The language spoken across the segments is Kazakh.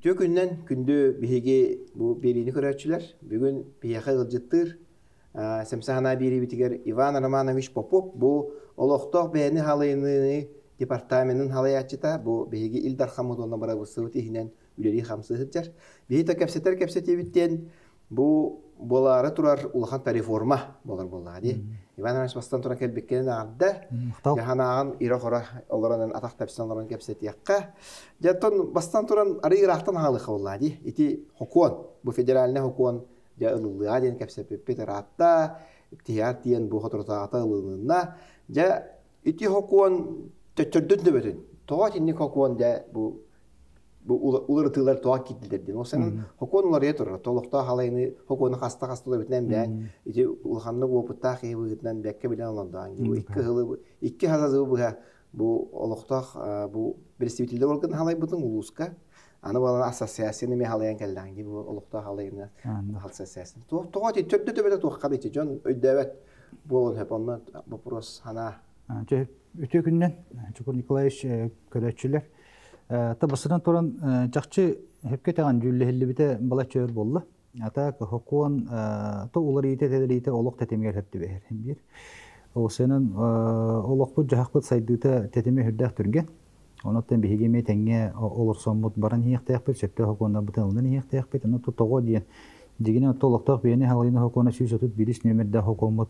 Ütü günden gündü bihigi bu birini körәчүләр. Bugün biyaha gılcıttır. Semsahana biri bitiger Ivan Romanovich Popov bu oloqtoq beyni halayını departamentin halayatçıta bu bihigi İldar Hamudon'a barabısı tihinen üleri hamsı hıtcar. Bihi ta kapseti bitten bu bolara turar ulahan reforma bolar boladi. Ivan Romanovich bastan turan kelbekkenen ağırda. Yahanağın ira xora olaranın ataq tapsilanların kapseti yakka. Jatton bastan turan arı iraqtan halıqa boladi. Iti hukun bu federaline hukun ja ılılığa den kapseti peteratta ihtiyar diyen bu hotortaata ılılığına ja iti hukun tötürdün de bütün. Toğa tinnik hukun ja bu ular tığlar toğa gittiler den. O senin hukun ular yetur. Toluqta halayını hukunu hasta da bitnen ben. Iti ulhanlık oputta xeyi bitnen bekke bilen olandan. Bu iki hazazı bu oluqta bu представительдер орган halay butun uluska. Ana bana asosiyasyonu mi halayan kelden gibi oluqta halayını asosiyasyonu. Toğa tötürdü de böyle toğadı içi. Jon ödevet bolun hep onunla вопрос hana. Ütü günden Çukur Nikolaevich körәчүләр табысынан туран жакчы хепке таган жүлле бите бала чөр болду. Ата хокуан то улар ите тедерите олок тетемгер хепти бер. Бир. О сенен олок бу жакпыт сайдыта тетеме хүрдәк түрген. Онотан бигеме теңге олор соммут баран хиектәк бит сөптө хокуандан бутылдан хиектәк бит. Аны тотого диен. Дигене толоктак бени халыны хокуана сүзөтүп бирис нөмердә хокумат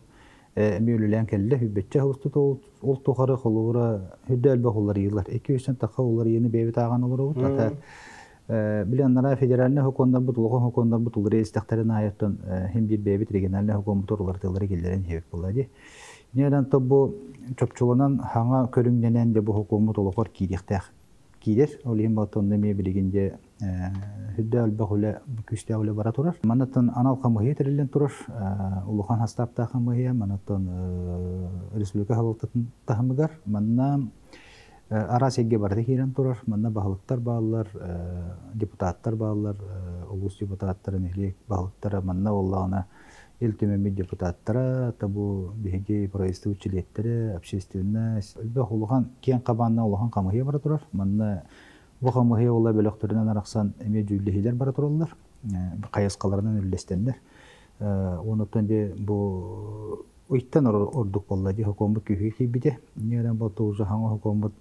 мөйлүлән келде. Хүбетчә хусту ол тохары холура хүдәл бахулар йыллар. 200 такка улар yeni бебет аган олар ут. Ата биленнара федеральный хокуандан бутулган хокуандан бутулар истәхтәрен аяттан һәм бир бебет региональный хокуамат олар тылары келдерен хебек булды. Нерен табу чөпчүлөнөн хаңа көрүңденен де бу хокуамат олар кидектәк кидер. Олым батонда ме билегенде хүдәл бахула күстәүле бара турар. Манаттан анал камыгы терелен турар. Улухан хастапта камыгы манаттан республика халыктын тахмыгар. Манна арасеге барды кирен турар. Манна бахылыктар баалар, депутаттар баалар, улус депутаттарын элек бахылыктар манна оллана элтемеми депутаттара табу биге проекты училеттери общественность улухан кен кабанна улухан камыгы бара турар. Манна бу камыгы улла бөлөктөрүнөн араксан эме жүллехилер бара туралар. Каяскаларынан үллестендер. Онуттан же бу уйттан ордук болду. Хокумат күйү кийбиде. Нерен бу тоже хаңа хокумат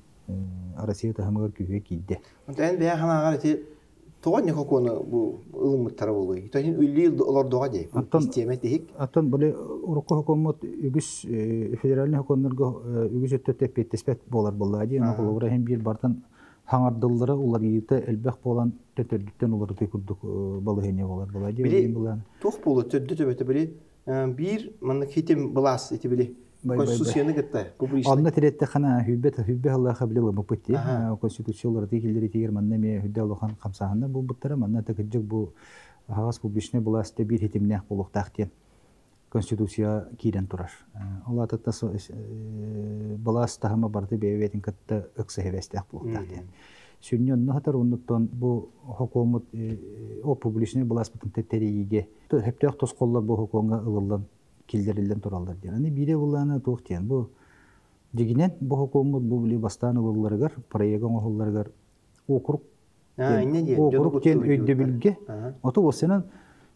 Россия тахмыгар күйү кийди. Онтан бия ханагар ти тоғын хокуны бу ылымыттары болду. Тохин үлли олар дога дей. Система дейик. Аттан буле урукка хокумат үгүс федеральный хокуматтарга үгүс өттөтөп петтеспет болар болду. Аны булура hem бир бардан хаңардылдары улар ийте элбек болан төтөрдүктөн улар текурдук балыгыне болар болады. Били тох болу төтөтөбөтө били бир мына хитим булас ити били конституцияны гытта. Анда теретте хана хүббе Аллах кабилы мупти. Конституциялар тегилери тегер манна ме хүддалыхан камсаһында бу буттара манна текҗик бу хагас публичный булас те бир хитимнәк булук тахтен. Конституция кирен турар. Алла таттасы балас тахма барды беветин кытта ыксыһевестәк булук тахтен. Сүннөн нахатар оннуттан бу хокумат о публичный булас бутын теттериге хептәк тосколлар бу хокумга ылылдан килдерилден туралдар дигән. Аны бире буланы тохтен бу дигенен бу хокумат бу били бастан ылыларгар проектын оһулларгар округ округ кен өйдө билге ото осенен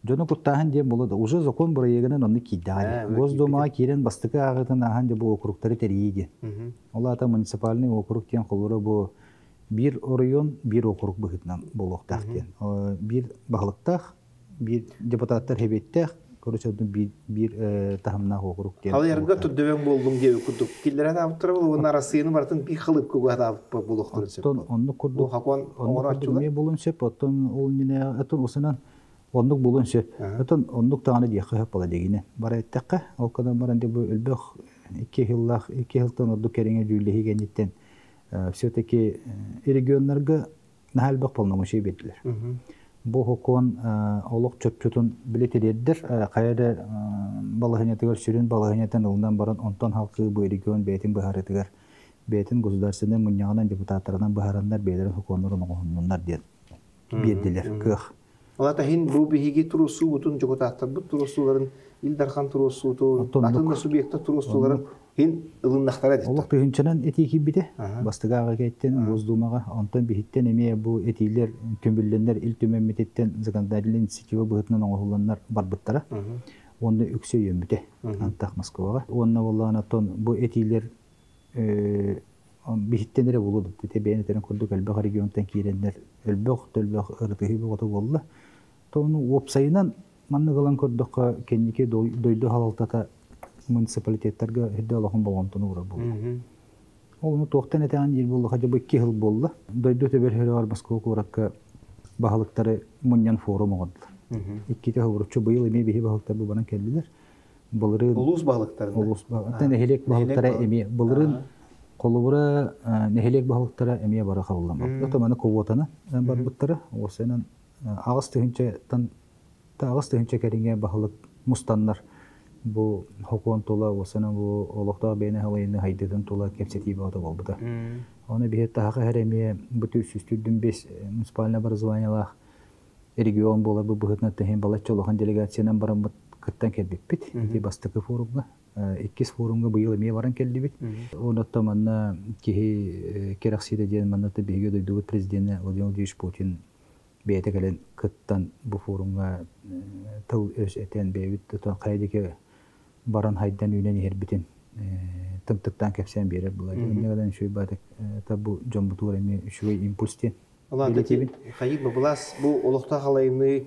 жону куттаһын дем болду. Уже закон проектын аны кидали. Госдумага кирен бастыка агытын аһан де бу округтары териге. Алата муниципальный округ кен кылыры бу bir район, bir округ быгытнан болук тахтен. Bir баглыктах, bir депутаттар хебеттах, короче bir тахымна округ кен. Ал ярга төдөбөң болдум деп курдук. Киллер атаптыр бул, онун арасыны бартын bir кылып көгө атап болук турчу. Онну курдук. Хакон оңорачулар. Ме болунчеп, оттон ол мене атын осынан ондук болунчеп. Атын ондук таганы дия хап бала дегене. Бара эттекке, ал кадан баран деп өлбөк 2 жылдан орду кереңе жүйлегенден. Все-таки регионларга нахалбак болмаган şey бетилер. Бу хокон олук чөпчөтүн билетилердер. Кайда балыгынятыгар сүрүн балыгынятан улдан баран онтон халкы бу регион бетин бахарытыгар бетин государственный муньягынан депутаттарынан бахарандар бейлер хоконлорун огоннар ден бердилер. Кых. Алата хин бу биги турусу бутун жоготаттар бу турусуларын Илдархан турусу ту атында субъекта турусуларын Хин ылыннахтара дит. Олық түйінчінен этики биде, бастыға кеттен, Госдумаға, онтан бихиттен еме бұл этилер, көмбілленлер, ил төмеммететтен законодательный инициатива бұғытынан оңғыланлар барбыттара. Онда үксе өйембіде, антақ Москваға. Онна болағына тон бұл этилер бихиттенлері болуды. Тете бәйінетерін көрдік әлбәқ регионтан кейленлер, әлбәқ ұрытығы бұғыты болды. Тоны опсайынан манны қалан көрдіққа кеннеке дойды халалтата муниципалитеттерге хидде алахын болғантыны ұра болды. Олыны тоқтан әтәған ел болды, қажа бұл 2 жыл болды. Дойды төбелхері бар Москва көракка бағалықтары мұньян форум оғадылар. 2 жыл ұрықчы бұйыл еме бейі бағалықтар бұл баран келділер. Улус бағалықтары? Улус бағалықтары. Нәхелек бағалықтары әме. Бұлырын қолыбыра нәхелек бағалықтары әме бара қабылдан болды. Отаманы ковотаны бар бұттары. Осынан ағыз түхінче кәрінге бағалық мұстанлар bu hukukun tola osana bu olukta beyne halayını haydedin tola kepseti bağda oldu. Onu bir daha heremi bütün süstürdüm 5 municipal образованиялар регион bolar bu buhutna tehin balatçı olan delegasyonan baran kıttan kelbip bit. Di bastıkı forumga 2 forumga bu yıl eme baran keldi bit. Onu tamanna ki kerakside diyen manna da bir gödü prezidenti Vladimir Vladimirovich Putin beyte gelen kıttan bu forumga tıl öz eten beyit tutan kaydaki baran haydan ünen herbitin tımtıktan kepsen berer bulaydı. Ne kadar şöyle batık tabu jombutur emi şöyle impulsten. Allah dedi hayır bulas bu olukta halayını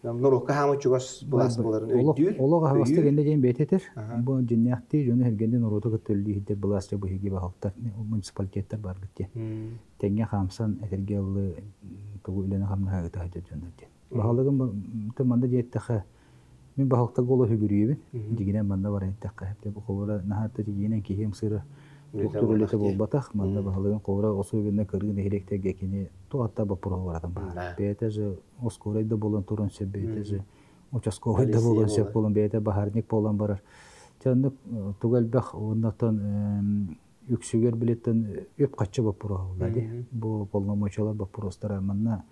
Nurukka hamı çugas bulas buların öydür. Oluğa havasta gende gen betetir. Bu cinniyatti jonu hergende nurutu kıtırlı hidder bulasça bu hegi bahaktar municipalitetter bar gitti. Tenge hamsan etergeli tuğu ilene hamna hagıta hacı jönlerdi. Bahalığın tımanda jettexe min bahakta golu hügürüyebin. Diginen manda var ettexe. Hepte bu kovura nahatta diginen kihim sırı Doktorulete bolbataq, manda bahalığın kovura osu günde kırgın ehlekte gekini tuatta bapura varadan bahar. Beytezi oskorayda bolan turun sep, beytezi uçaskovayda bolan sep bolan, beyte baharnik bolan barar. Canlık tugalbaq ondan yüksüger biletten öp kaçça bapura oladi. Bu polnomoçalar bapura ostara manna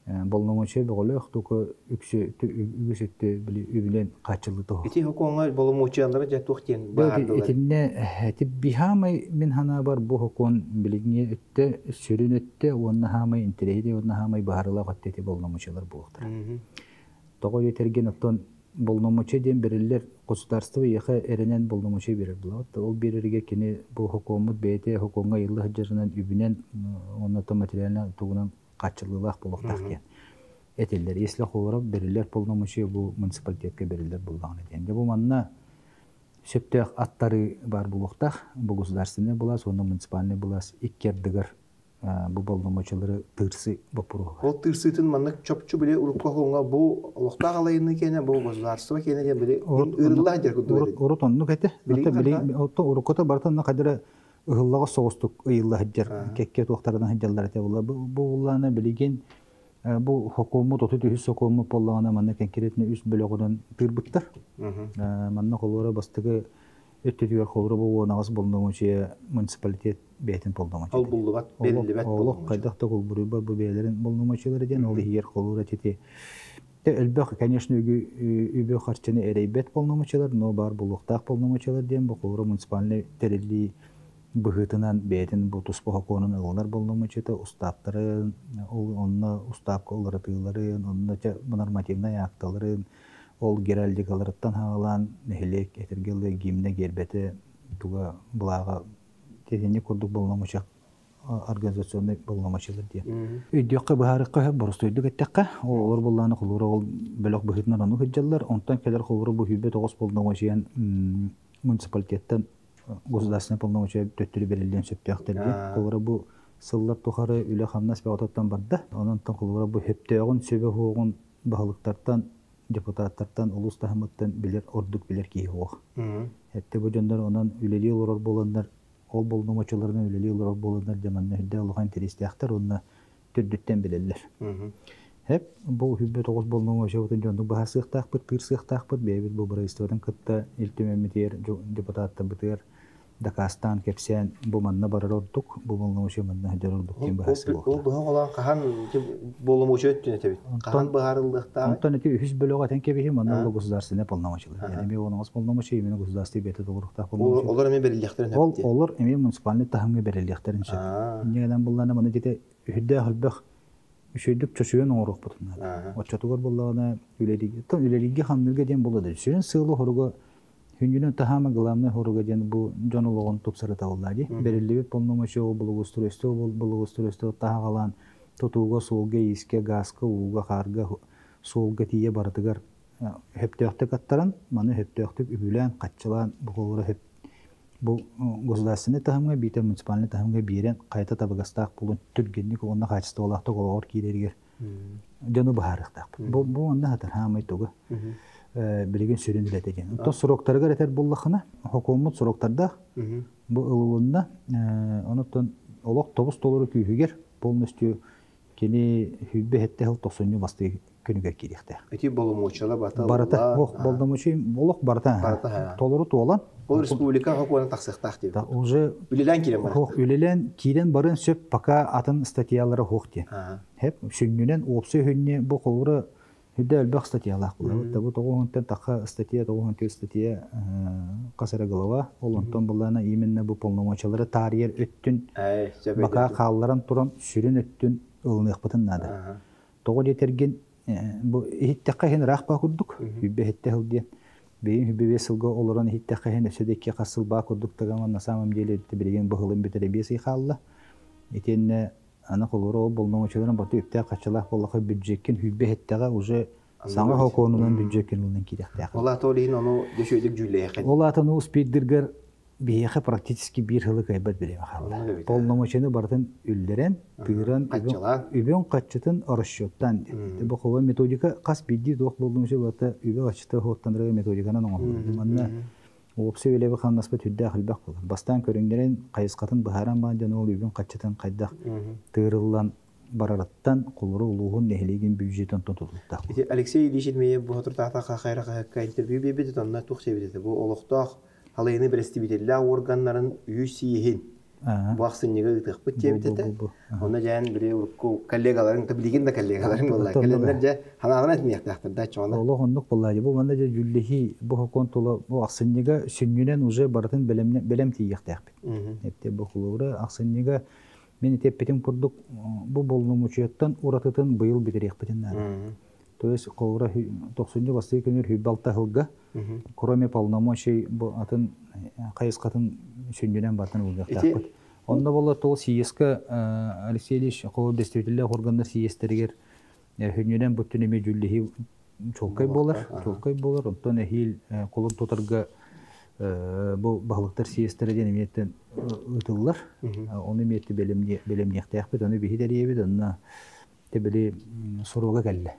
bolnomoçay boğuluq, tuku üksütte übilen kaçılı tuğu. Eti hukukunlar bolnomoçayanlara jattuqten bağırdılar. Etine bihamay min hana bar bu hukukun bilgiye ötte, sürün ötte, onna hamay intereydi, onna hamay bağırıla qatteti bolnomoçalar boğuqtar. Toğu yetergen otton bolnomoçay den biriller Государство яха эренен болномочай берер булат. Ол берерге кини bu hukumut beyte hukunga yıllı hıcırından übünen onata materyalına tuğunan kaçılılaq buluqtaqken. Etiller esli qoğurab beriller bolnomoçay bu municipalitetke beriller bulağın edende. Bu manna söptaq atları бар buluqtaq. Bu государственный bulas, onda municipalny bulas ikkerdigar bu bolnomoçaları tırsı bapuru. Ол тырсытын маннык чопчу биле урукка хонга бу олукта калайны кене бу государство кене де биле ырылла дер куду. Урут онну кете. Отто урукката бартан кадыра ыллага соғыстык ыйылла хаджар кекке тоқтардан хаджаллар те була. Бу улланы билеген бу хукумат оту түйүс хукумат боллагана манна кенкеретне үс бөлөгүдөн тырбыттар. Манна колора бастыгы өттүгөр колора бу нагыс болномочу муниципалитет бетин болномочу. Ал булдубат белли бет болномочу. Кайдакта кол бурубар бу бейлерин болномочулары ден ол егер колора тети. Элбек, конечно, үбө харчыны эрейбет болномочулар, но бар булуктак болномочулар ден бу колора муниципальный терели быгытынан бетин бу туспа хоконун ылар болномочута устаптарын, онна устап колоротыларын, онна нормативный акталарын ол геральдикаларыттан хаалан нехелек этергеле гимне гербете туга булага тезене курдук болномочак организационный болномочалар дия. Өйдөккө баарыкка борустойдук эттекке олор булланы кулура ол бөлөк быгытынан ану хыджаллар, онтан келер кулура бу хүбе 9 болномочаян муниципалитеттен государственный полномочия төттүрү берилген сөптөктөрдү. Кулура бу сыллар тухары үлө хамнас беототтан барды. Онтан кулура бу хөптөгүн сөбө хугун баалыктардан депутаттардан улус тахматтан билер ордук билер ки хох. Хетте бу жондар онан үлели олор болондар, ол болномочулардан үлели олор болондар жаманна хедде алган терестяктар онна түрдүттен билерлер. Хеп бу хүббе 9 болномочулардан жондук баасыктак бир тырсыктак бир бебит бу бирайстырдан кытта илтемемитер депутаттар битер Дакастан кепсен бу манна барар ордук, бу болномушу манна хедер ордук ден баасы Ол бұған olan qahan болымушу өттүн этебит. Qahan баарылдыкта. Онтон эти үһүс бөлөгө тен кебихи манна ол государственный полномочия. Яни ми онуңус полномочия именно государственный бете толуруктак полномочия. Олар эме берилдиктерин Ол олар эми муниципальный тахымга берилдиктеринче. Негеден буллана мына жете үһүддө хылбак үшөйдүк чөчүгөн оңорук бутунда. Очотугор буллагына үлелиги хаммилге ден болду. Сүрүн сыылы хоруга Хүнүнөн тахама главный хоруга ден бу жонологон тупсары табылды. Берилиби полномочия булугустурөстө тахагалан тотууга суулга иске газга ууга харга суулга тие бардыгар хептөктүк аттаран маны хептөктүк үбүлөн катчылан буголору хеп бу государственный тахамга бите муниципальный тахамга берен кайта табыгастак булун түргенник онна качысты олакты голоор кирергер жону баарыктак бу онда хатар хамай тугу билеген сүрүндүлөт экен. То сроктарга ретер буллахына хокумат сроктарда бу ылуунда онуттан олок тобус толору күйүгер полностью кени хүббе хетте хыл тосунню басты күнүгө кирихте. Эти болумучалар барата ох болдомучу олок барата толору туолан. Ол республика хокуана таксыктак деп. Уже үлелен кирен бар. Хок үлелен кирен барын сөп пока атын статьялары хокти. Хеп шүннүнен опсы хүнне бу колуру Хүдді әлбәқ статьялақ бұл. Бу тоғуынтен таққа статья, тоғуынтен статья қасыры ғылыва. Олонтон бұллана именно бұл полномочалары тарьер өттін бақа қалларан тұран сүрін өттін ылынық бұтын нады. Тоғы детерген бұл хиттаққа хен рақпа күрдік. Хүббе хетте хылден. Бейін хүббе бесілгі олыран хиттаққа хен өсөдекке қасылба күрдік тағаман на самом деле білеген бұғылын бітірі бесі қалды. Етенне ана колора ол болномочаларын баты үптә качалах боллакы бюджеткен хүббе хеттега уже саңа хоконунан бюджеткен улдан кирәктә. Ола толин ону дөшөйдүк жүлләй хәт. Ола атаны успейдиргер бияхы практически бир хылы кайбат беле халла. Болномочаны бартын үлләрен пыран үбен качытын арышчоттан. Бу кова методика кас бидди док болномоча бата үбе качыты хоттандыры методиканы оңгол. Манна Опсы велеби ханнаспыт хүддә хылбак булыр. Бастан көрүңдерен кайыскатын бахаран бадан ол үбүн качытын кайдак тырыллан барараттан кулуру улугун нехлеген бюджеттен тотулуктак. Алексей Ильич Медведев бу туртата кайрага интервью бебеди тонна тухсебеди. Бу олуктак халыйны престибителлер органнарын үйсиһин. Ваксинеге тыкпыт тебетте. Онда жан бире урку коллегаларын таблигин да коллегаларын болла. Келендер же ханагына этмектактыр да чоңда. Олоғындық боллайды. Бұл манда же жүллехи бұл контула бұл ақсыннеге сүннүнен уже бартын белем тиектәкпет. Эпте бұл кулугы ақсыннеге мен теппетин курдук бұл болномочияттан уратытын быйыл битерекпетин. То есть колура 90 басты күнөр хүбалта хылга кроме полномочий бұл атын кайыскатын сүннүнен бартын улгактакпет. Онда болла тол сиеска Алексей Ильич кол представителлер органдар сиестергер хүннүнен бүттүн эме жүллехи чолкай болар. Онтон эхил колун тотарга бу баглыктар сиестерден эметтен ытыллар. Оны эметти белемнектекпет, оны бихидеребит, онна тебели сурууга келле.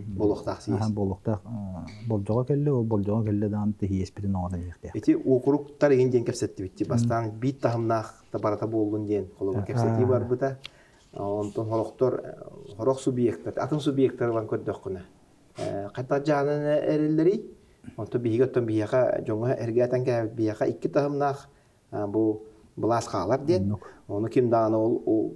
Болохтак сиес. Болохтак болжога келле, ол болжога келле дан тиеспетин оңордан ектек. Эти округтар эген кепсетти битти. Бастан бит тахымнах барата болдун ден колуга кепсети бар бута. Онтон холоктор хорок субъекттер, атын субъекттерлан көддөккүнө. Кайта жанын эрелери, онтон бигеттен бияка жоңга эргәтен ка бияка 2 тахымнах бу буласкалар ден. Оны ким даны ол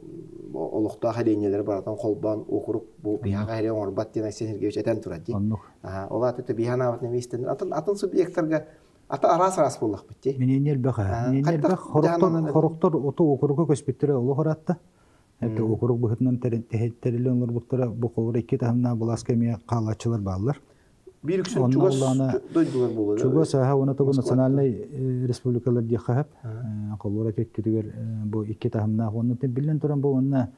олукта хаденелер баратан колбан округ бу бияка хәре орбат ден Сергеевич этен турат ди. Ола тете бияна ват немистен атын субъекттерге ата арас буллак битти. Мененер баха. Мененер бах хороктор ото округга көспеттере олу хоратта. Эпте округ быхытынан терелен орбуттара бу колор 2 тахымна буласкамия калачылар баллар. Bir küçük duydular bu. Çuga saha ona tabu nasyonalny respublikalar diye hep kolora tettiler bu 2 tahımna onu bilen turan bu ona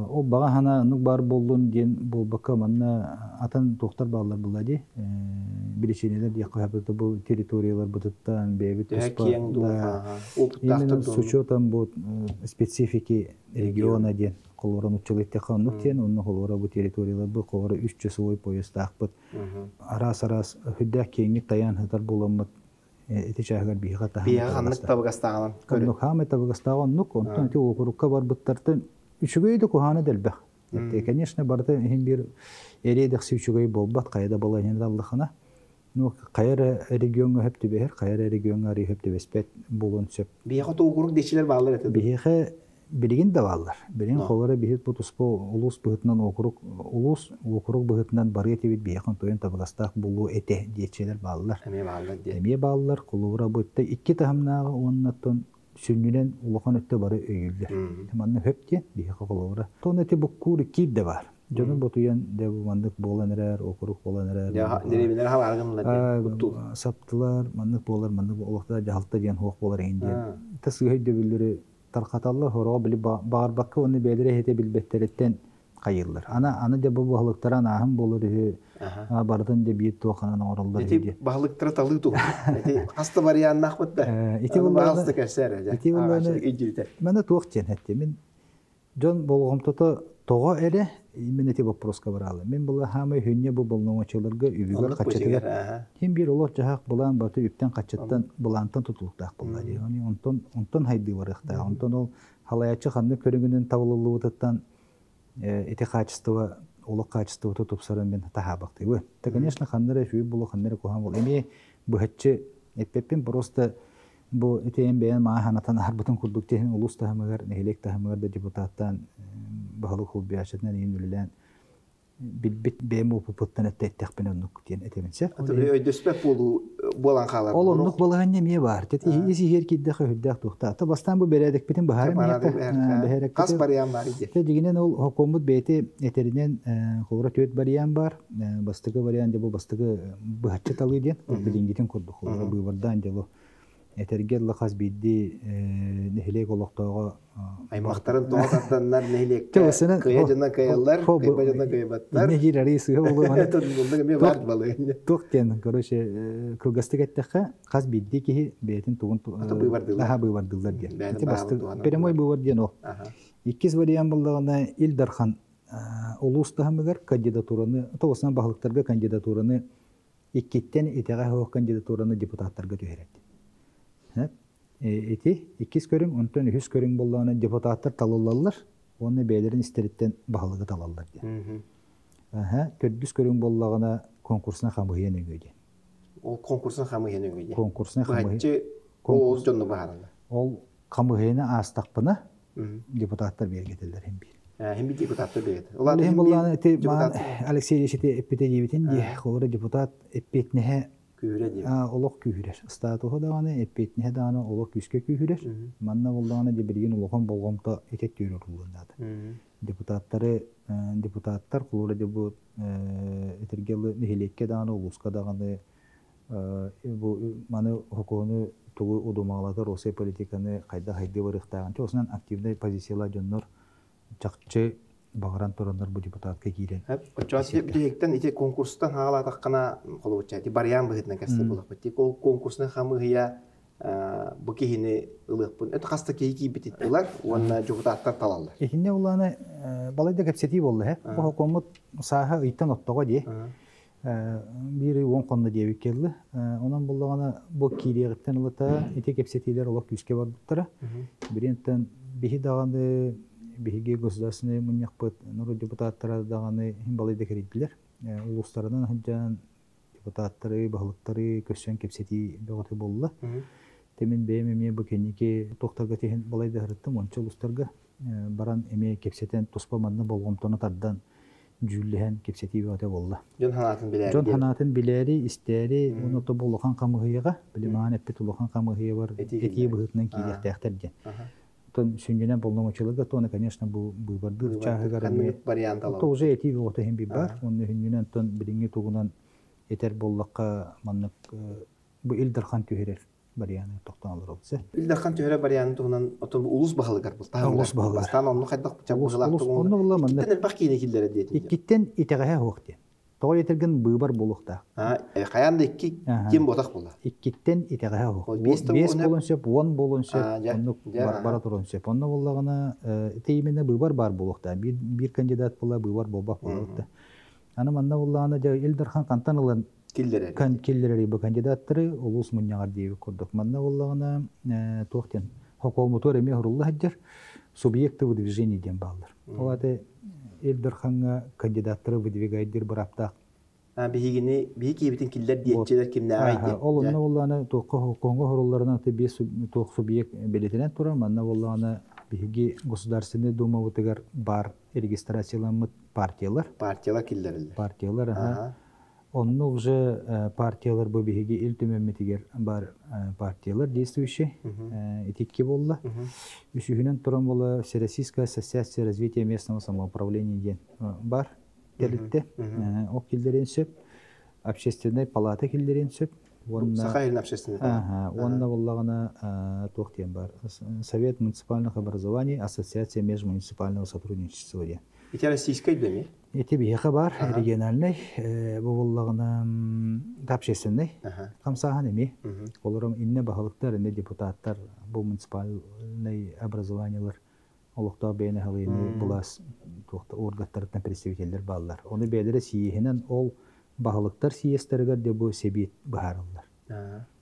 o baga hana nuk bar boldun diyen bu baka manna atan doktor bağlar buladi bileşeneler diye hep bu teritoriyalar bututtan bebet da с учетом bu spesifiki regiona diyen kolorun uçulukta kanlık diyen onun kolora bu teritoriyalar bu kolora 3 çesoy poyesta akbat aras hüdda kengi tayan hatar bulammat etiçagar bir hata bir anlık tabagastağın kanlık hamet tabagastağın nuk ondan ti okurukka var buttartan üçügeydi kuhana delbeh конечно barda hem bir eredek üçügey bolbat qayda balayın Allah'ına Ну, кайра регионга хөп түбәһәр, кайра регионга ри хөп түбәспәт булын сөп. Бияха тоогурук дечилер баалар этеді. Биһе билигин да баллар. Билин холора бихит бутуспо улус быһытынан окурук быһытынан бары тибит биһен тоен табыластак булу эте дечелер баллар. Эме баалар де. Эме баллар кулура бутта икки тахамнага оннаттан сүннүнен улахан өттө бары өйүлдер. Манны хөпте биһе кулура. Тонети буккур кип де бар. Жонун ботуян де мандык боланырар, окурук боланырар. Я деревинер ха аргынлар де. Саптылар, мандык болар, мандык олукта жахалта дигән хук болар инде. Тасыгы дөбүлләре тарқаталлар хороо били багарбакка оны бәдере хете билбеттереттен кайыллар. Аны де бу баглыктаран ахым болор бардын де бит тоханан ороллар иде. Эти баглыктар талый ту. Эти хаста вариант нахбытта. Эти баглықты кәсәр. Эти булланы. Менә тохтен хәтте мен жон болгом тога эре мен эти вопроска баралы. Мен була хамы хүнне бу болноочыларга үбүгөр качатыгар. Ким бир олор жахак булан баты үптен качаттан булантан тутулуктак булла ди. Аны онтон хайды барыкта. Онтон ол халаячы ханны көрүнгүнүн табылылыбытан эти качество олок качество тутупсарын мен тахабакты. Та конечно ханнары шүй булу ханнары кохан бул. Эми бу хэтче эппеппин просто бу этен бен маханатан харбытын курдуктен улус тахамыгар нехелек тахамыгар да депутаттан бахалы хул биашетнен инүлен бит бему путтан эттекпен онук тен этеменсе. Өйдөспөк болан халар. Ол онук болган неме бар. Тети иси жер кидде хөддак тукта. Та бастан бу бередик битин бахары мекте. Кас барыян бар иде. Те дигенен ол хокумут бети этеринен холора төт барыян бар. Бастыгы барыян де бу бастыгы бахчы талый ден. Билингитин курдук. Холора бу бардан дело. Этергел лахас бидди нехелек олоктоого аймактарын тоотаттаннар нехелек кыя жана кыяллар кыйба жана кыйбаттар нехир арысы болу мана мен бар балыгы токтен короче кылгастык эттекка каз бидди ки бетин тугун быйбардылар ден прямой быйбар ден ол иккис вариант болдогона Илдархан улустахамыгар кандидатураны тоосунан бахылыктарга кандидатураны иккиттен итега хок кандидатураны депутаттарга төһөрөт. Эти иккис көрүң, онтон үс көрүң болланы депутаттар талалалар, оны бәйлерин истериттен бахалыгы талалар. Төрдүс көрүң боллагына конкурсына хамыйен өгөйден. Ол конкурсына хамыйен өгөйден. Конкурсына хамыйен. Ол жонну баарында. Ол хамыйені астақпына депутаттар бергетелер hem bir. Hem bir депутаттар бергетелер. Олар hem болланы Алексей Решете эппете жебитин де, холора депутат эппетнеhe олох күйрер. Статуы дағаны, эппетіне дағаны олох күске күйрер. Манна болдағаны дебелген олохон болғымта етет түйрер ұлғындады. Депутаттар құлыры дебу етергелі нехелекке дағаны, ұлысқа дағаны, маны хокуыны тұғы ұдумағалады Россия политиканы қайда-қайды барықтаған. Осынан активный позициялар жоннор чақчы бағаран тұрандар бұл депутатқа кейден. Очуасы білектен ете конкурстан хағала таққана қолы бұтча. Бариян бұғытынан кәсті болық бұтты. Ол конкурсының қамығыя бұл кейіні ұлық бұн. Өті қаста кейі бітет олар, оны депутаттар талалар. Екінде оланы балайда кәпсети болды. Бұл хокомыт саға ұйттан оттаға де. Бері 10 қонды дебек келді. Онан болдағана бұл кейдеғіттен ұлыта ете кәпсетилер олық күске бар бұттары. Бірінттен бейі дағанды биһиги государственный муньякпыт нуру депутаттары даганы химбалайды керидилер. Улустарынан хыджан депутаттары, бахылыктары көссөн кепсети бөгөтү болла. Темин бемеме бу кеники токтарга тehen балайды хырыттым, онча улустарга баран эме кепсетен туспаманны болгомтону тардан жүллehen кепсети бөгөтү болла. Жон ханатын билери, истери, оното болгон камыгыйга, билиман эппет болгон камыгыйы бар, эти быгытынан кийдектер. Тон сүнгенен болномочылыгы, тоны, конечно, быйбарды чағыгар. Вариант алау. Тоже эти оты хем бар. Оны хүнненен тон билинги тугунан етер боллаққа маннык бу Илдархан түйерер варианы тоқтан алыр олсы. Илдархан түйерер варианы тугунан отон улус бағылыгар бұл. Улус бағылыгар. Бастан оны қайдақ чабығылақ тугунан. Оны бұлла маннык. Иттен әлбақ кейіне келдері дейті. Иккиттен итеғая хоқты. Тоғы етерген быйбар болуқта. Қаянда икки кем ботақ болда? Иккиттен итеғая хоқты. 5 болынсеп, 10 болынсеп, бара тұрынсеп. Онны болағына теймені быйбар бар болуқта. Bir кандидат бола быйбар болбақ болуқта. Аны манна болағына Илдархан қантан ұлан келлері бұл кандидаттары олыс мұнияғар дейбі көрдік. Манна болағына тоқтен хокомутор еме ғырулы хаджар субъекты движение ден балдар. Олады Илдарханға кандидаттары выдвигайдыр бір аптақ Бихи кибитин киллер диетчелер кимне айды. Олонна болланы тоққа конго хорулларынан те тоқ субъект белетинен тура, манна болланы биһиги государственный дума утыгар бар регистрацияланмыт партиялар. Партиялар киллерилер. Партиялар, онны уже партиялар бу биһиги ил төмөмметигер бар партиялар действующий. Этикки болла. Үшүһүнен туран болла Всероссийская ассоциация развития местного самоуправления ден бар. Делитте. О киллерин сөп. Общественная палата киллерин сөп. Сахалин общественный. Онна боллагана тоқтен бар. Совет муниципальных образований, Ассоциация межмуниципального сотрудничества. Это российская доме? Это биха бар, региональный, боллагана общественный. Камсахан эми. Олором инне бахалыктар, инне депутаттар, бу муниципальный образованиялар олуктаа бейне халыйны булас тоқта оргаттардан представительдер баллар. Оны бәдере сиехинен ол бахалыктар сиестергер де бу себет бахаралар.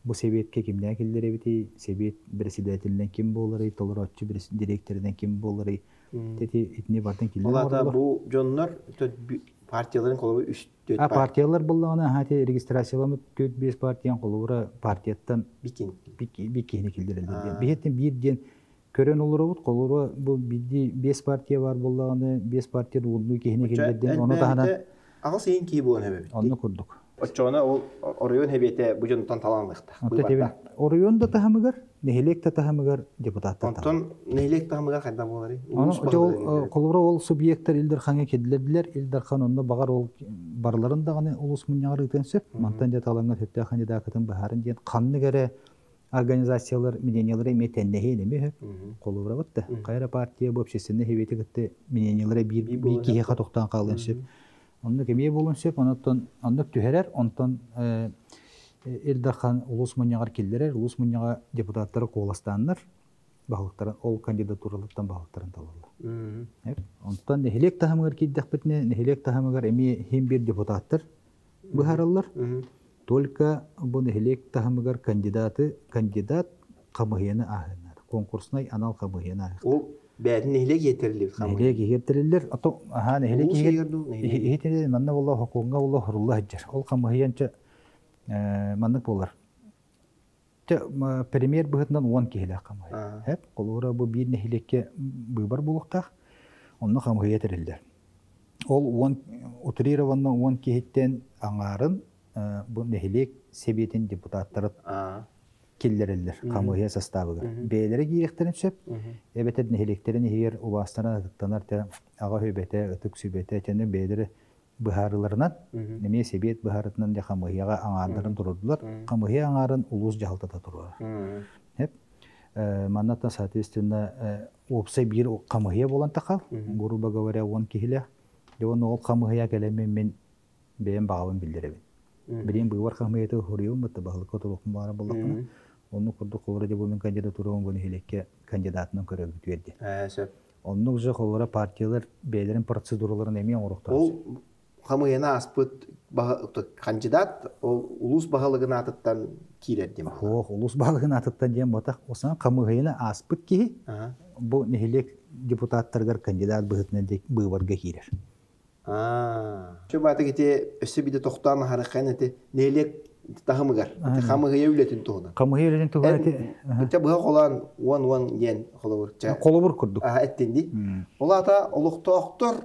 Бу себетке кимден келдер бити, себет председателинен ким болары, толоротчу директоринен ким болары. Тети итне бартан келдер. Оларда бу жоннор партияларын колобу 3-4 партия. Партиялар боллагана хати регистрацияланып 4-5 партиян колобура партияттан бикини келдерилди. Бихеттен бирден көрөн олоробут колура бу бидди 5 партия бар боллаганы 5 партия улду кехине келдерден оны тахана ага сен ки бу небе. Оны курдук. Очона ол оройон хебете бу жонтан таланлыкта. Оройон да тахамыгар, нехелек та тахамыгар депутаттар. Онтон нехелек тахамыгар кайда болары? Аны колура ол субъекттер илдер ханга кедилдилер, илдер хан онда багар ол барларын дагы улус муньягыр итенсеп, мантан да таланган хөттө кандидатын бахарын ден канны кере организациялар мнениялары метеннеhe неме колура бутта. Кайра партия бу общественный хебети гытты мнениялары бир киhe катоктан калыншып. Онны кеме болунсып, онтон анны түһәрәр, онтон Илдархан улус муньягар киллерер, улус муньяга депутаттары коластаннар, багылыктарын ол кандидатуралыктан багылыктарын талалар. Онтон нехелек тахамыгар киддек битне, нехелек тахамыгар эми хим бир депутаттар бухараллар. Только бу нехелек тахамыгар кандидат камыгыны ахынар. Конкурсный анал камыгыны ахынар. Ол бәдин нехелек етерилер камыгы. Нехелек етерилер. Ато нехелек етерилер. Манна болла хукумга болла хурулла хаджар. Ол камыгыянча маннык болар. Премьер быһытынан 10 киһиле камыгы. Хеп колура бу бир нехелекке быбар булуктак. Онны камыгы етерилер. Ол 10 утрированно 10 киһиттен аңарын bu nehilek sebiyetin deputatları killeriler kamuoyu sostavıga. Beylere gireklerin söp. Evet nehileklerin her ubastana tıktanar te ağa höbete, ötük sübete çende beyleri buharlarından neme sebiyet buharından da kamuoyuya ağarların dururdular. Kamuoyu ağarın ulus jahaltada dururlar. Hep manattan соответственно opsa bir kamuoyu bolan takal. Gruba говоря 10 kihile. De onu ol kamuoyuya gelemen men beyin bağın bildirelim. Birinin bu var kamiyeti horiyor mu tabi halı katılık mı var bulakına. Onu kurduk olarak da bunun kandidatürün bunu hilekke kandidatının körüldü verdi. Onun üzere olarak partiyalar beylerin prosedurlarını emeğe orukta. O kamiyena aspıt kandidat ulus bağlılığına atıttan kirer değil mi? Ulus bağlılığına atıttan diyeyim batak. O zaman kamiyena aspıt ki bu hilek deputatlar kandidat bu varga kirer. Şu batı giti öse bir de tohtan harakan eti neylek tahımıgar. Kamıgıya ületin tohuna. Kamıgıya ületin tohuna eti. Ete buha kolan 1 yen kolabur. Kolabur kurduk. Ettendi. Ola da olukta oktur.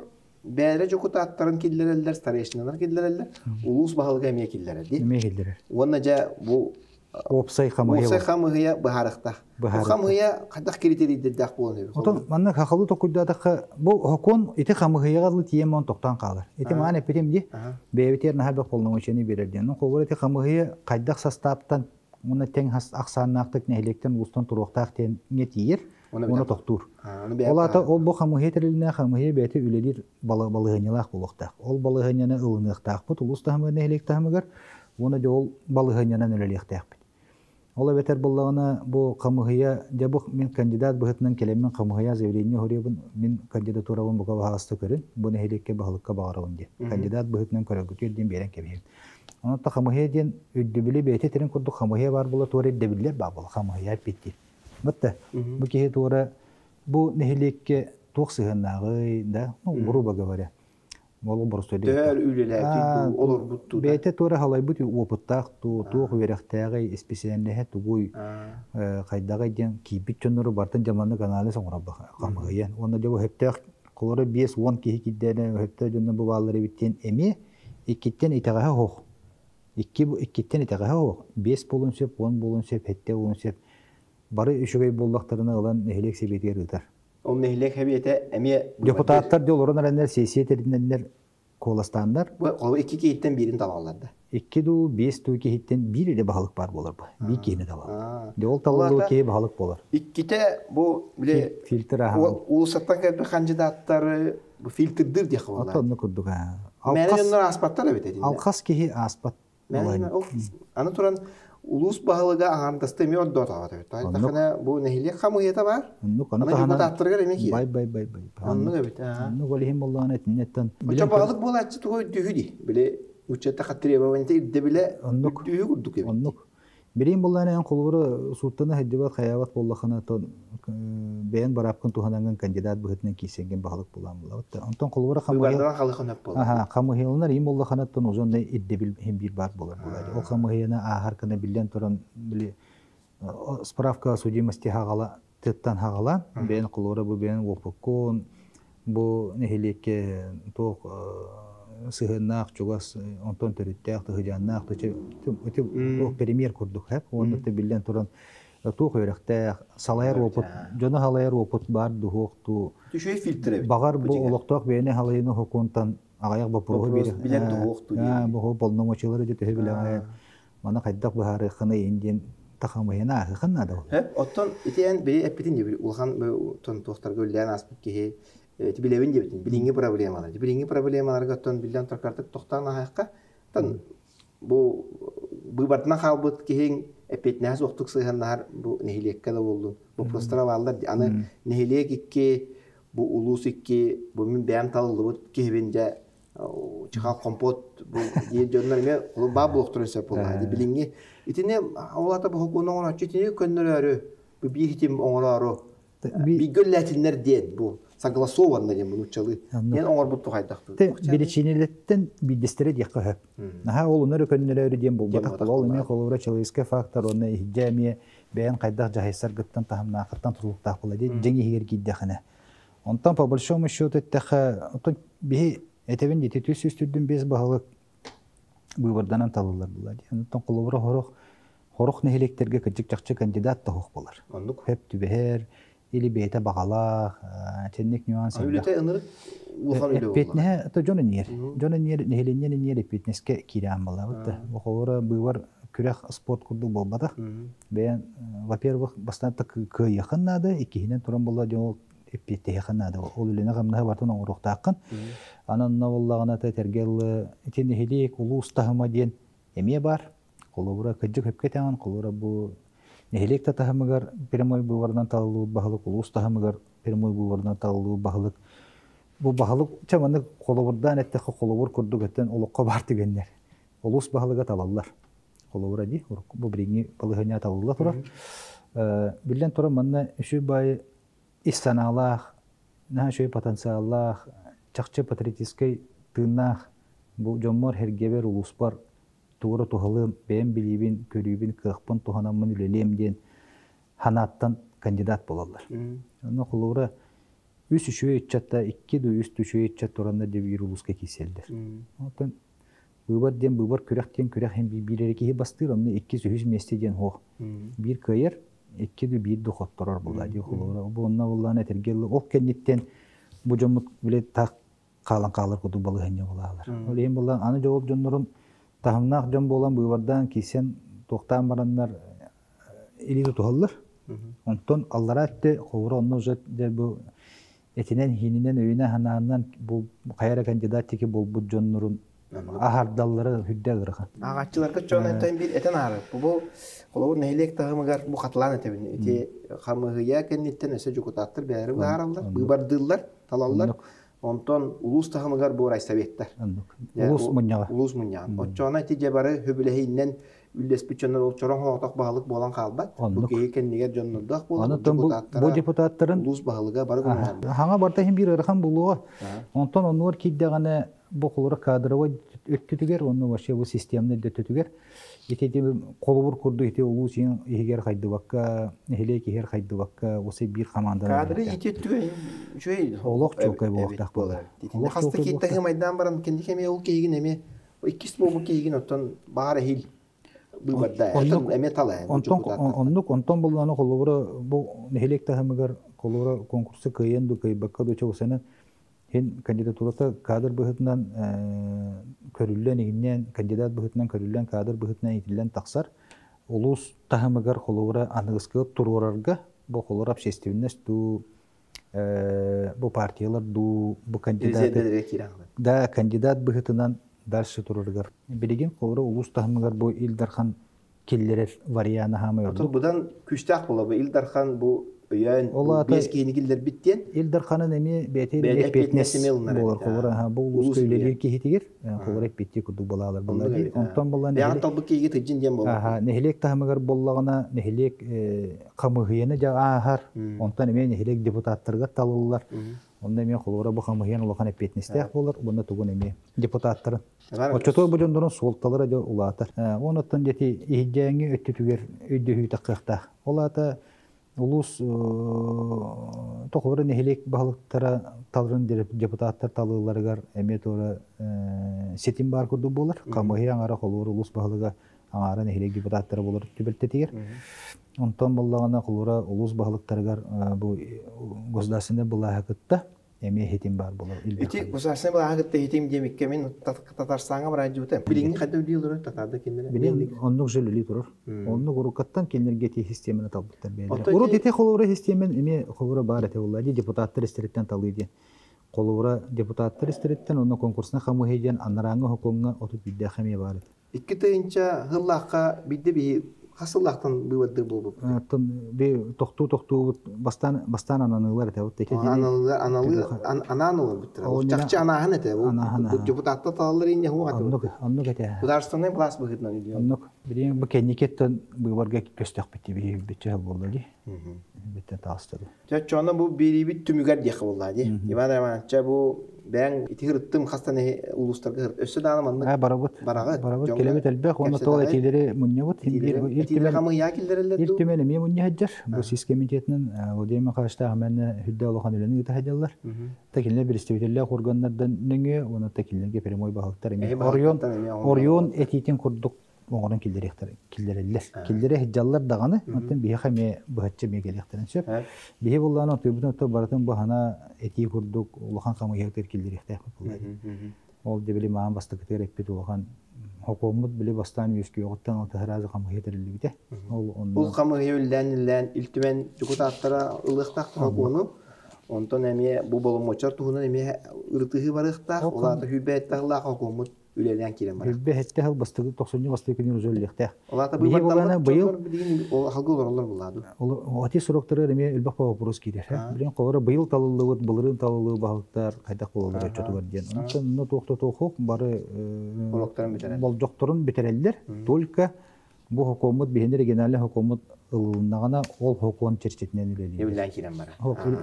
Beyre jokuta atların killereller, starayışınalar killereller. Ulus bahalıga emeğe killereldi. Emeğe killerer. Onunca bu Opsay kamıgıya. Opsay kamıgıya baharıqta. O kamıgıya kadak kriteri dedek boğun. Otan, manna haqalı tokuddadakı bu hukun iti kamıgıya gazlı tiyemon toktan kalır. Iti mağan epetim di, beyviter nahal bak kolunu uçeni bererdiyen. Kolur iti kamıgıya kaydak sastaptan, ona ten aksanaktık nehlekten ulustan turuqtaq ten net yer, onu toktur. Ola ta ol bu kamıgıya teriline kamıgıya beyti üledir balığınılaq buluqtaq. Ol balığınına ılınıqtaq bud, ulus tahımıgar nehlek tahımıgar, onu da ol balığınına nöleliqtaq bud. Ola beter bollağına bu kamıgıya debuk min kandidat bıhıtının kelemin kamıgıya zevleniye horiyabın min kandidaturavan buka bahastı körün. Bu nehelekke bahalıkka bağıravın diye. Kandidat bıhıtının körügütü din beren kebiyim. Onu da kamıgıya din üddübili beyti terin kurduk kamıgıya var bula tuğra edebilirler bağlı kamıgıya bitti. Bitti. Bu kehi tuğra bu nehelekke tuğ sığınağı da gruba gavara. Ол борстой. Төр үлелер olur бутtu. Бете тора халай бут опыттак тух верехтәгы специальный тугуй кайдагы ден кибит чоннору бартын жаманны каналы соңра камыгын. Онда жабы хептәк колоры 5-10 кихи киддәне хептә жонны бу баллары биттен эми иккеттен итәгә хох. Иккеттен итәгә хох. 5 болун сөп, 10 болун сөп, хетте болун сөп. Бары үшөгөй боллактарына алан нехелек себетер үтәр. Ол нехелек хәбиәтә эми депутаттар жолорун аландар сессия териннәр коластандар. Ол 2 кейттен бірін талаларда. 2-5 кейттен бир эле баһалык бар болар бу. Бир кейне талал. Жол талалуу кей баһалык болар. Икките бу биле фильтр улуттан кәлбе кандидаттары бу фильтрдир ди хавалар. Атонны күрдүк. Мәнәҗәннәр аспаттар бит әдинде. Алкас кеһи аспат. Аны туран улус баһалыга аңардасты ми оддо табады. Тахана бу нехилек хамыйта бар. Аны депутаттарга эме Бай. Аны бит. Аны голихим болланы этнеттен. Бача баһалык булачы тугы дүһүди. Биле учетта хаттыребавенте идде биле дүһү күрдүк. Оннук. Берин болланы ан колуру суттаны хәҗибат хаябат боллахана тон бәян барапкын тухананган кандидат быһытнан кисенген баһалык булам була. Онтон колуру хамыйга халыкын була. Хамыйылар им боллахана тон узонда идде бил hem bir бар булар була. Ол хамыйына ахаркына билен туран биле справка о судимости хагала теттан хагала бәян колуру бу бәян опокон бу нехилекке тох сыгыннак чугас онтон төрүттәк тыгыжаннак өтө премьер курдук хәп онда билен туран тух өрәктә салайыр опыт жона халайыр опыт бар духукту түшөй фильтр багар бу олокток бәйне халайны хукунтан агаяк бу прогы билен духукту бу полномочиялары җете билен мана кайдак бары хыны индин тахамыйна хынна да оттон итен бе эпитин дибил улхан тон тохтар гөллән аспык ки тибилевин дебитин билинги проблемалар. Билинги проблемаларга тон билден торкартык тохтан ахакка тон бу бартна халбыт киһин эпетнәс октук сыганнар бу нехилеккә да булды. Бу простраваллар аны нехилек икки бу улус икки бу мен бәм таллыбыт киһбенҗә чыга компот бу ди жоннар ме ба блоктурса булды. Билинги итине олата бу хукунун ачытыны көннөрө бу бихитим оңорору би гөлләтиннәр ден бу согласованно дем учалы. Мен оңор бутту кайдакты. Биличинелеттен бидестере дияка хәп. Наха ул унары көннәләре дем бул батак ул эме колора человеческий фактор оны җәмия бәян кайдак җаһисар гыттан тахамна кыттан турлыктак була ди. Җиңи хигер киддәхне. Онтан по большому счету тәхә онтан би этебен дите төс үстүдүн без баһалык выбордан талылар була ди. Онтан колора хорох нехилектерге кичик чакчы кандидат та хок булар. Хәп түбәһәр или бейте багала тенник нюанс. Үлете ыныр улхан үле. Петне то жоннер. Жоннер нехеленнен нер петнеске кирам була. Бу хора бывар күрәх спорт курду болбада. Бен во-первых, бастан так якын нада, икенчедән туран була жол петте якын нада. Ул үленә гамна бартын орыктакын. Анан наваллагына тергел теннехелек улус тахма ден эме бар. Колобура кыҗык хепкә тагын колора бу нехилек татахамыгар прямой бувардан талуу баһалык улус тахамыгар прямой бувардан талуу баһалык бу баһалык чаманы колобурдан этте колобур курдук эттен олокко бар дигеннер улус баһалыга талаллар колобура ди бу биринги балыгыня талаллар тура билен тура манна үшү бай истаналах на шөй потенциаллах чакчы патриотический тынах бу жоммор хергебер улус бар тугры тухалым бәм билибин көрүбин кыхпын туханамын үлелемден ханаттан кандидат болалар. Аны кулура үс үшү этчатта 2-3 үшү этчат туранда деп юрулуска киселдер. Отон бубар күрәктен күрәк һәм бирәреки бастыр, аны 200 местеден хо. Бир кайыр 2-1 дохотторар булды ди кулура. Бу онна булланы тергел ол кеннеттен бу жомут биле так калан калыр куду балыгыня булалар. Ол эм булган аны жооп жоннорун тахымнақ жон болан бұйвардан кейсен тоқтан барандар елеті тұғалыр. Онтон аллара әтті қоғыры онны ұжат бұл әтінен хинінен өйіне ханағынан бұл қайара кандидат теке бұл бұд жоннырын ахардаллары хүдді ғырған. Ағатчыларға жон әттайын бір әтен ары. Бұл қолауыр нәйлек тағымығар бұл қатылан әтебін. Әте қамығыя кәнеттен өсі жүкутаттыр бәрі бағаралар, бұйбардылар, талалар. Онтон улус тахымыгар бу райсоветтер. Улус муньяга. Улус муньяга. Оччона тиже бары хөбүлэһиннен үллеспичоннор ол чорон хооток багылык болан калбат. Бу кейкеннигер жоннордох болду. Бу депутаттарын улус багылыга бары гына. Хаңа барта хим бир ырхан булуга. Онтон оннор киддегане bu kolora kadrova öttütüger, onu başa bu sistemde de öttütüger. Ити колубур курду ити улуу син игер кайды бакка, эхлек игер кайды бакка, осы бир команда. Кадры итеттүгө жөй. Олок чокой болуктак болду. Олок хаста киттеги майдан баран кенди кеме ул кейгин эме, иккис болу кейгин оттон баара хил. Бу бадда, эме тала. Онтон болуна колубур бу эхлек тахымыгар колубур конкурсы кыйынды кыйбакка дочо сene Hen kandidatурата кадр быһытынан көрүллән игеннән кандидат быһытынан көрүллән кадр быһытынан итилгән таксар улус тахымыгар холовра аныгыскы турурарга бу холор общественность ду бу партиялар ду бу кандидат да кандидат быһытынан дальше турургар билеген холора улус тахымыгар бу Илдархан келлерер варианы хамы орду. Будан күчтәк була бу Илдархан бу Ян бес кейнигилдер биттен. Илдарханын эми бетер бетнес болар колора бу улус көйлөдү кихитигер колора бетти курдук балалар болар. Онтон болан. Ягы талбы кейге тижин дем болар. Аха, нехлек тахмыгар боллагына нехлек камыгыны жа ахар. Онтон эми нехлек депутаттарга талуулар. Онда эми колора бу камыгын улахан бетнестек болар. Бунда тугун эми депутаттар. Очото бу жондорун солталары да улатар. Онотон дети ихжаңы өттүтүгер өйдө таккакта. Олата улус тохлары нехелек баалыктара талрын депутаттар талыыларыгар эме тора сетим бар курду болар. Камыгы аңара колор улус баалыга аңара нехелек депутаттар болар түбөлтетигер. Онтон боллагана колора улус баалыктарыгар бу государственный булахакытта эме хетим бар болар. Ити государственный булахакытта хетим демекке мен Татарстанга баран жутем. Билинги кандай дилдер татарды кендене. Билин оннук жөлүлү турар. Оннук урукаттан кендерге те системаны талбыттар белер. Уру дете колора системен эме колора бар эте булла депутаттар истереттен талыйды. Колора депутаттар истереттен оны конкурсна хамыйден анараңы хукумга отуп бидде хаме бар. Икки тыйынча хыллакка бидде би Хасыллахтан бывадды болду. Би токту бастан ананылар эте вот теке. Ананылар биттер. Чакчы анахан эте. Бу депутатта таллар инде хуга. Оннук эте. Государственный власть быгытнан идиот. Оннук. Бирин бу кенникеттен быварга көстөк битти би биче болду ди. Битте тастыр. Чачона бу бири бит түмүгөр дек болду ди. Иван Иванович бу ben itiğirttim hastane uluslarga hırt. Össe dağılmanlık. Barabut. Kelebet elbek. Onu toğla etileri münnevut. Etileri hamı ya kilderler. İltimeli mi münneheccer. Bu siz komitetinin o diyeme karşıda hemen hüdde olakan üleni yutahedyalar. Tekinler bir istiviteller organlardan nöngü. Onu tekinlerge perimoy bağlıktar. Orion etitin kurduk. Oğlan kilderler. Kildere hicjallar dağını. Ondan bir hame bıhatça bir gelektirin söp. Bir bulan o tübün o baratın bu hana eti kurduk. Ulakan kamu yektir kilderekte. Ol debeli mağan bastık terepet ulakan hukumut bile bastan yüzkü yoğuttan o tahrazı kamu yektirildi bite. Bu kamu yektirilden iltimen çukutattara ılıqtaq onu. Ondan emiye bu bolum moçar tuğunun emiye ırtığı barıqtaq. Ola da hübbet tağlaq hukumut. Üleden kiren var. Hübbe hette hal bastığı 90 bastığı günü özellekte. Ola da bu bardan bıyıl halgı olurlar buladı. O ati sorokları emiye ilbaq bavapuruz gider. Bilen qovara bıyıl talılığı, bılırın talılığı bağlıqtar qayda qolulur çotu var diyen. Ondan no toqta toqoq bari boljoqtorun bitereller. Только bu hukumat bihindir genelde hukumat ılığınağına ol hukukun çerçetinen üleli. Üleden kiren var.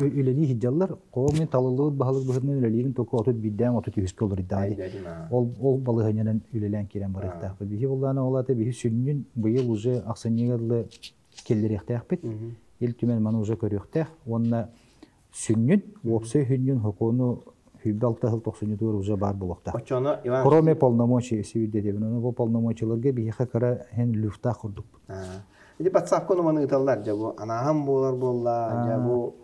Üleli hicjallar qoğumen talılığı bağlığı bıhırının üleliğin toku otot biddem otot yüzke olur iddiaydı. Ol balığının ülelen kiren var ihtiyakı. Bihi bulağına olatı bihi sünnün bu yıl uzu aksaniyadlı kelleri ihtiyak bit. İl tümen manı uzu körüyüktiyak. Onunla sünnün, opsa hünnün hukukunu hübbe 6 yıl 90 doğru uza bar bulukta. Korome polnomoçi sevide debin. Onu bu polnomoçilerge bihi kara hen lüfta kurduk. Jadi WhatsApp konumanı ıtallar. Bu anaham bolar bolla. Bu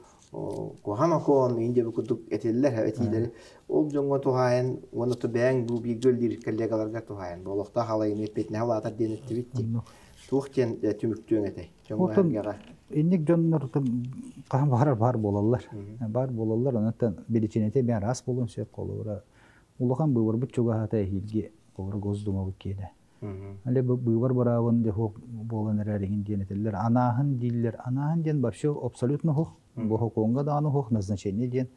kohana kon ince bu kutuk etiller etileri. Ol jongo tohayen onu to beğen bu bir göldir kollegalarga tohayen. Bolokta halayın etpetne hava atar denetti bitti. Tuğken tümüktüğün ete. Jongo hergara. İndik jonlar kaham var bolallar. Bar bolallar ondan bir içinete ben ras bolun şey kolura. Ulakan bu var bu çoga hata hilgi kolura gozduma bu kede. Ale bu var baravın de hok bolan erergin diyenetler. Anahın diller. Anahın diyen başo absolutno hok. Bu hokonga da anı hok назначение diyen.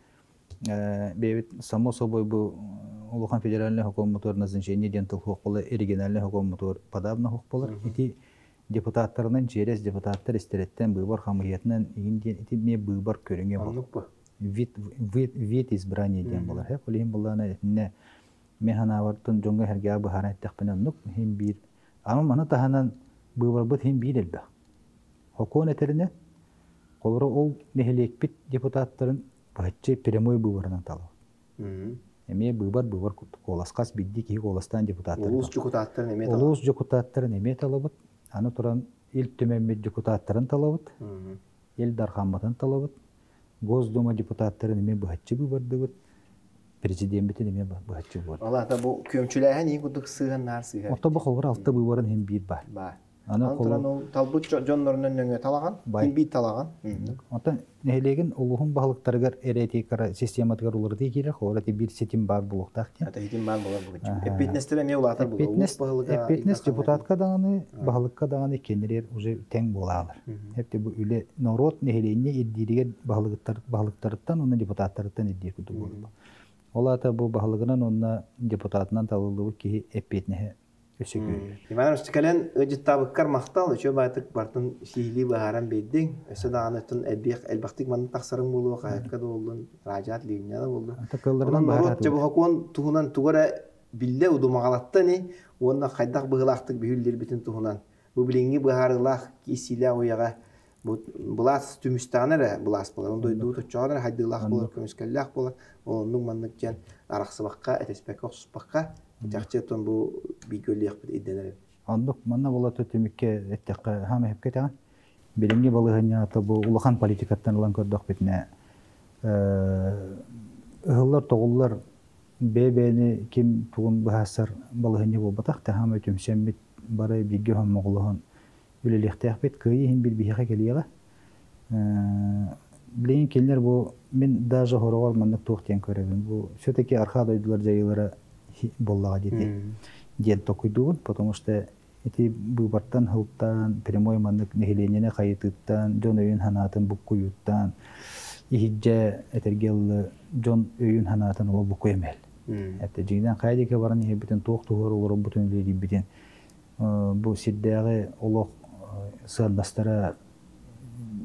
Bebet само собой bu Ulakan federalne hukumatör назначение diyen tul hok bola regionalne hukumatör подобно hok bolar. Iti депутаттарынан через депутаттар истереттен быйбар хамыятынан индиен ити ме быйбар көрүнгө бол. Вид избрание диен болар. Хеп олим булана не механавартын жоңга херге бахара тахпенаннук хим бир аны мана таханан быбарбыт хим бир элбе хокон этерине колоро ол нехелекпит депутаттарын баччы прямой быбарынан талып эме быбар коласкас бидди ки коластан депутаттар улус депутаттарын эме талабыт аны туран ил төмөнмүт депутаттарын талабыт ил дархамматын талабыт Госдума депутаттарын эме баччы быбардыбыт президентбитин эме баччы быбар алата бу көмчүләһен ин кудук сыган нарсы ото бу холбор алты быбарын хем бир бар аны колон талбут жоннорунун өңө талаган хим бир талаган ото нехелеген улугун баалыктарыгар эретикара систематыгар уларды кирер хорати бир сетим бар булуктак ата хитим бар булар бугу эпитнестер эме улатар бул эпитнес депутатка даганы баалыкка даганы кенерер уже тең булалар хепте бу үле народ нехеленне иддиригер баалыктарыттан уну депутаттарыттан иддир куту болду олата бу баалыгынан онна депутатынан талылуу ки эпитнеhe Иван Рустикален ыжыттабыккар мактал өчө байтык бартын сихили бааран бейдиң өсө даанытын элбактык манын таксарың болуу кайыкка да болдун ражаат линияда болду народ жабы хокон туһунан тугара билле удумагалаттыни онна кайдак быгылактык бүйүллер битин туһунан бу билинги баарылах кисиле уяга булас түмүстанара булас болор ондойду точоодор хайдылах болор көмүскеллах болор онун маннык жан араксыбакка этеспекке оксуспакка Тахчетон бу бигөллек бит иденер. Андык манна болот өтүмүккө эттекке хам хепке таган. Билинги балыгыня та бу улахан политикаттан улан көрдүк битне. Ыгыллар тогуллар бебени ким тугун бахасар балыгыня болбатак та хам өтүмсеммит бары биге хам моглохон үлелектек бит кыйы хим бир бихе келига. Билин келер бу мен даже хорогор мандык туктен көрөбүн. Бу все-таки арха дойдулар жайылары боллага деди. Дед токуйдугун, потому что эти выбортан хылттан, прямой маннык нехеленене кайытыттан, жон өйүн ханатын буккуюттан, ихиджа этергеллы жон өйүн ханатын ол букку эмел. Эте жигден кайдеке барын битен токтугор олор бутун леди битен. Бу сиддагы олох сырдастара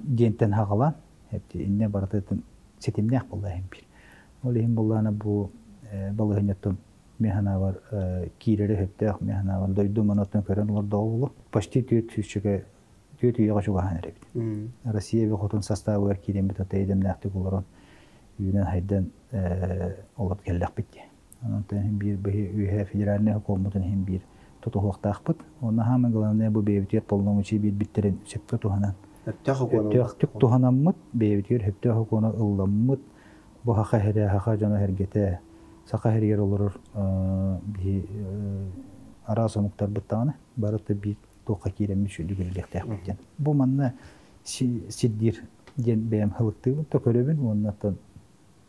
дентен хагалан, эте инне барататын сетимнек болду эмбир. Ол эм боллана бу балыгынеттон механа бар кирери хептех механа бар дойду манаттан көрөн олар дагылы почти 400-чеге 400-га чугахан эрек. Россия бехотун составы кирем бит атайдым нахты буларан үйнен хайдан олар келдек битти. Анан бир үйе федеральный хөкүмөтүн хем бир тотуктакпыт. Оны хамы главное бу бебитер полномочий бит биттерин сепке туханан. Төктөк туханаммыт бебитер хепте хөкүмөт ылламмыт бу хака хере хака жана хергете Сака хергер олорор би араса муктар быттаганы барыты би тока киремиш үлгүлектек биттен. Бу манна сиддир ден бем хылыкты то көрөбүн оннан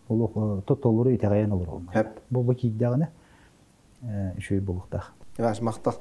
улук тотолуру итегаян олор. Бу бакигдаганы шөй булуктак. Яш мактал.